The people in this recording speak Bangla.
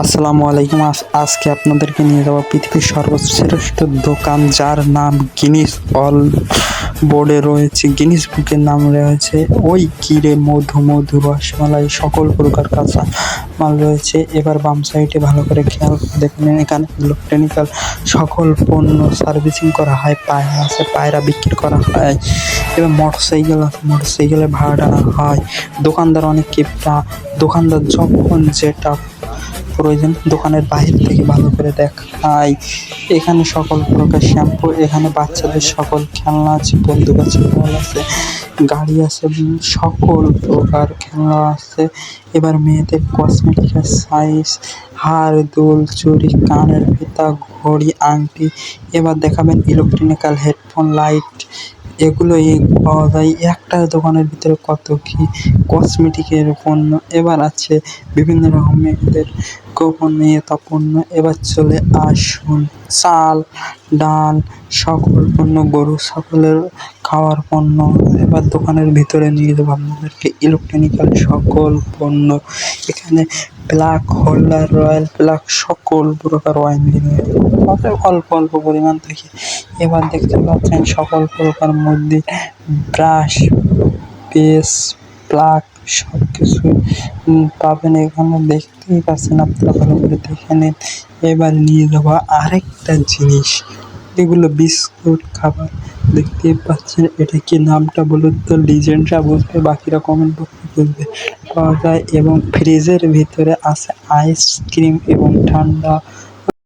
আসসালামু আলাইকুম। আজকে আপনাদেরকে নিয়ে যাবো পৃথিবীর সর্বশ্রেষ্ঠ দোকান, যার নাম গিনিস বোর্ডে রয়েছে, গিনিস বুকের নাম রয়েছে। ওই কিরে মধু মধু রসমালাই সকল প্রকার কাঁচা মাল রয়েছে। এবার বাম সাইডে ভালো করে খেয়াল করে দেখুন, এখানে ইলেকট্রনিক্যাল সকল পণ্য সার্ভিসিং করা হয়। পায়রা আছে, পায়রা বিক্রি করা হয়। এবার মোটরসাইকেল আছে, মোটরসাইকেলের ভাড়া টানা হয়। দোকানদার অনেক কিপটা, দোকানদার যখন যেটা প্রয়োজন দোকানের বাহির থেকে ভালো করে দেখায়। এখানে সকল প্রকার শ্যাম্পু, এখানে বাচ্চাদের সকল খেলনা আছে, বন্দুক আছে, বল আছে, গাড়ি আছে, সকল প্রকার খেলনা আছে। এবার মেয়েদের কসমেটিকের সাইজ, হার, দুল, চুড়ি, কানের ফিতা, ঘড়ি, আংটি। এবার দেখাবেন ইলেকট্রনিক্যাল হেডফোন, লাইট, এগুলোই পাওয়া যায় একটা দোকানের ভিতরে। কত কি কসমেটিকের পণ্য। এবার আছে বিভিন্ন রকমের গোপনীয়তা পণ্য। এবার চলে আসুন চাল, ডাল, সকল পণ্য, গরু ছাগলের খাওয়ার পণ্য। এবার দোকানের ভিতরে নিয়ে যাবো আপনাদেরকে ইলেকট্রনিক্যাল সকল পণ্য। এখানে প্লাগ হোল্ডার, রয়্যাল প্লাগ, সকল প্রকার ওয়াইন্ডিং অল্প অল্প পরিমাণ থাকে। এবার দেখতে পাচ্ছেন সকল প্রকার মধ্যে ব্রাশ, পেস্ট, প্লাগ সব কিছু পাবেন এখানে। দেখতেই পাচ্ছেন, আপনারা ভালো করে দেখে নিন। এবার নিয়ে যাবো আরেকটা জিনিস, এগুলো বিস্কুট খাবার। দেখতেই পাচ্ছেন, এটা কি নামটা বলুন তো, লিজেন্ডরা বুঝবে, বাকিরা কমেন্ট বক্সে বুঝবে। পাওয়া যায় এবং ফ্রিজের ভিতরে আছে আইসক্রিম এবং ঠান্ডা